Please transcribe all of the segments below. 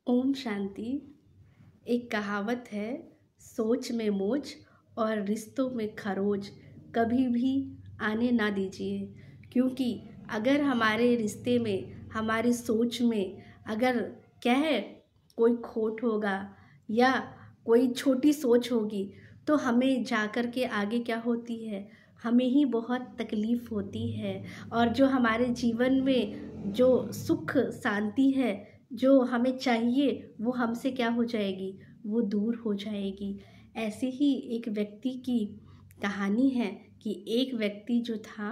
ओम शांति। एक कहावत है, सोच में मोच और रिश्तों में खरोच कभी भी आने ना दीजिए। क्योंकि अगर हमारे रिश्ते में, हमारी सोच में अगर क्या है कोई खोट होगा या कोई छोटी सोच होगी तो हमें जाकर के आगे क्या होती है, हमें ही बहुत तकलीफ़ होती है। और जो हमारे जीवन में जो सुख शांति है जो हमें चाहिए वो हमसे क्या हो जाएगी, वो दूर हो जाएगी। ऐसे ही एक व्यक्ति की कहानी है कि एक व्यक्ति जो था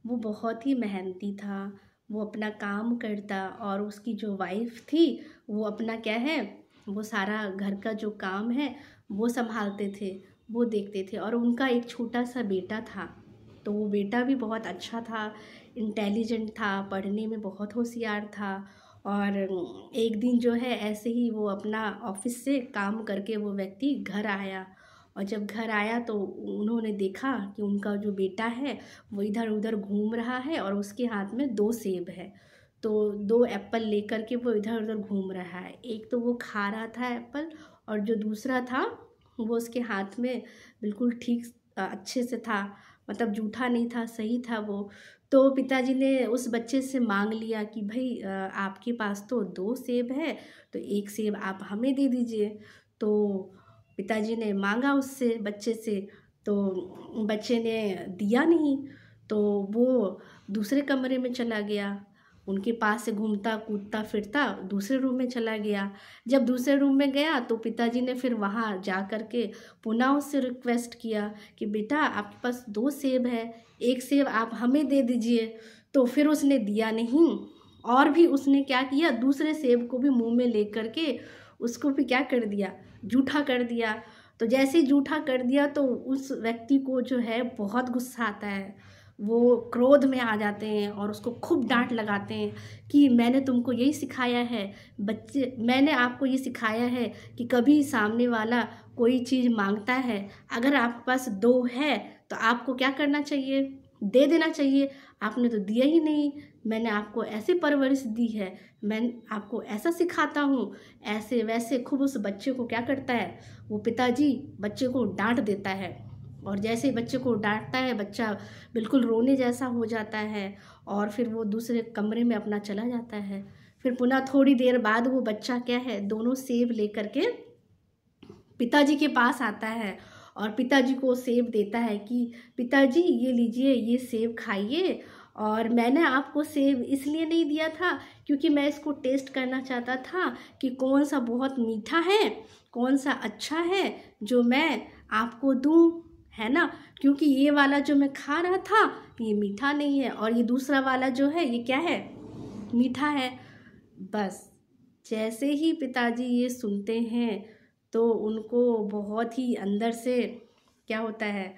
वो बहुत ही मेहनती था। वो अपना काम करता और उसकी जो वाइफ थी वो अपना क्या है, वो सारा घर का जो काम है वो संभालते थे, वो देखते थे। और उनका एक छोटा सा बेटा था। तो वो बेटा भी बहुत अच्छा था, इंटेलिजेंट था, पढ़ने में बहुत होशियार था। और एक दिन जो है ऐसे ही वो अपना ऑफिस से काम करके वो व्यक्ति घर आया। और जब घर आया तो उन्होंने देखा कि उनका जो बेटा है वो इधर उधर घूम रहा है और उसके हाथ में 2 सेब है। तो 2 एप्पल लेकर के वो इधर उधर घूम रहा है। एक तो वो खा रहा था एप्पल, और जो दूसरा था वो उसके हाथ में बिल्कुल ठीक अच्छे से था, मतलब जूठा नहीं था, सही था वो। तो पिताजी ने उस बच्चे से मांग लिया कि भाई आपके पास तो 2 सेब है, तो 1 सेब आप हमें दे दीजिए। तो पिताजी ने मांगा उससे, बच्चे से, तो बच्चे ने दिया नहीं। तो वो दूसरे कमरे में चला गया, उनके पास से घूमता कूदता फिरता दूसरे रूम में चला गया। जब दूसरे रूम में गया तो पिताजी ने फिर वहाँ जा कर के पुनः उससे रिक्वेस्ट किया कि बेटा आपके पास 2 सेब है, 1 सेब आप हमें दे दीजिए। तो फिर उसने दिया नहीं, और भी उसने क्या किया, दूसरे सेब को भी मुंह में ले करके उसको भी क्या कर दिया, जूठा कर दिया। तो जैसे ही जूठा कर दिया तो उस व्यक्ति को जो है बहुत गुस्सा आता है। वो क्रोध में आ जाते हैं और उसको खूब डांट लगाते हैं कि मैंने तुमको यही सिखाया है बच्चे, मैंने आपको ये सिखाया है कि कभी सामने वाला कोई चीज़ मांगता है, अगर आपके पास 2 है तो आपको क्या करना चाहिए, दे देना चाहिए। आपने तो दिया ही नहीं। मैंने आपको ऐसे परवरिश दी है, मैं आपको ऐसा सिखाता हूँ, ऐसे वैसे खूब उस बच्चे को क्या करता है, वो पिताजी बच्चे को डांट देता है। और जैसे ही बच्चे को डांटता है बच्चा बिल्कुल रोने जैसा हो जाता है और फिर वो दूसरे कमरे में अपना चला जाता है। फिर पुनः थोड़ी देर बाद वो बच्चा क्या है, दोनों सेब लेकर के पिताजी के पास आता है और पिताजी को सेब देता है कि पिताजी ये लीजिए, ये सेब खाइए। और मैंने आपको सेब इसलिए नहीं दिया था क्योंकि मैं इसको टेस्ट करना चाहता था कि कौन सा बहुत मीठा है, कौन सा अच्छा है जो मैं आपको दूं, है ना। क्योंकि ये वाला जो मैं खा रहा था ये मीठा नहीं है और ये दूसरा वाला जो है ये क्या है, मीठा है। बस जैसे ही पिताजी ये सुनते हैं तो उनको बहुत ही अंदर से क्या होता है,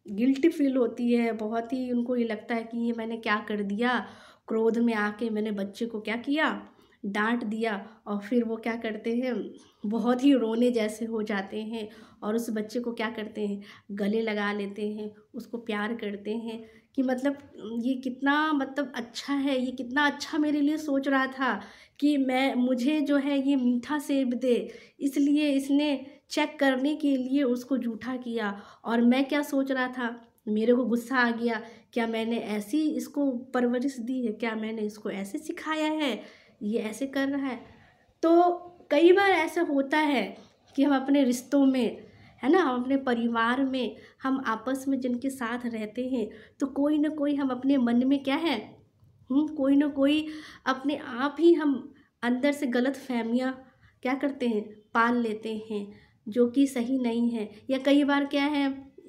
गिल्टी फील होती है। बहुत ही उनको ये लगता है कि ये मैंने क्या कर दिया, क्रोध में आके मैंने बच्चे को क्या किया, डांट दिया। और फिर वो क्या करते हैं, बहुत ही रोने जैसे हो जाते हैं और उस बच्चे को क्या करते हैं, गले लगा लेते हैं, उसको प्यार करते हैं कि मतलब ये कितना मतलब अच्छा है, ये कितना अच्छा मेरे लिए सोच रहा था कि मुझे जो है ये मीठा सेब दे, इसलिए इसने चेक करने के लिए उसको जूठा किया। और मैं क्या सोच रहा था, मेरे को गुस्सा आ गया, क्या मैंने ऐसी इसको परवरिश दी है, क्या मैंने इसको ऐसे सिखाया है, ये ऐसे कर रहा है। तो कई बार ऐसा होता है कि हम अपने रिश्तों में, है ना, हम अपने परिवार में, हम आपस में जिनके साथ रहते हैं तो कोई ना कोई हम अपने मन में क्या है, कोई ना कोई अपने आप ही हम अंदर से गलत फहमियाँ क्या करते हैं, पाल लेते हैं जो कि सही नहीं है। या कई बार क्या है,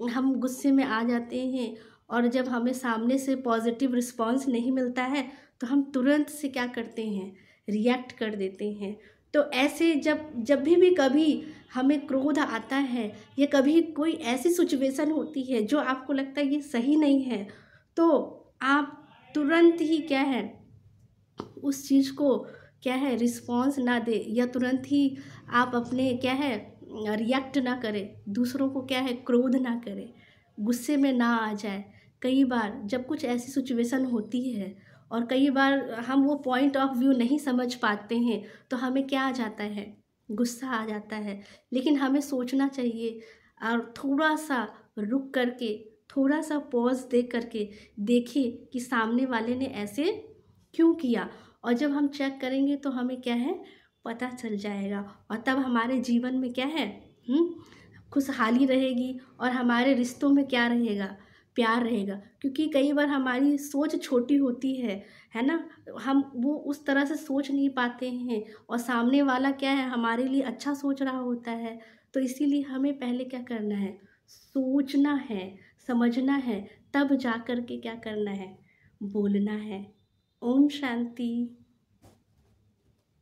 हम गुस्से में आ जाते हैं और जब हमें सामने से पॉजिटिव रिस्पांस नहीं मिलता है तो हम तुरंत से क्या करते हैं, रिएक्ट कर देते हैं। तो ऐसे जब जब भी कभी हमें क्रोध आता है या कभी कोई ऐसी सिचुएशन होती है जो आपको लगता है ये सही नहीं है, तो आप तुरंत ही क्या है, उस चीज़ को क्या है, रिस्पॉन्स ना दे या तुरंत ही आप अपने क्या है, रिएक्ट ना करें, दूसरों को क्या है, क्रोध ना करें, गुस्से में ना आ जाए। कई बार जब कुछ ऐसी सिचुएशन होती है और कई बार हम वो पॉइंट ऑफ व्यू नहीं समझ पाते हैं तो हमें क्या आ जाता है, गुस्सा आ जाता है। लेकिन हमें सोचना चाहिए और थोड़ा सा रुक करके, थोड़ा सा पॉज दे करके देखिए कि सामने वाले ने ऐसे क्यों किया। और जब हम चेक करेंगे तो हमें क्या है, पता चल जाएगा। और तब हमारे जीवन में क्या है, खुशहाली रहेगी और हमारे रिश्तों में क्या रहेगा, प्यार रहेगा। क्योंकि कई बार हमारी सोच छोटी होती है ना, हम वो उस तरह से सोच नहीं पाते हैं और सामने वाला क्या है, हमारे लिए अच्छा सोच रहा होता है। तो इसीलिए हमें पहले क्या करना है, सोचना है, समझना है, तब जा कर के क्या करना है, बोलना है। ओम शांति।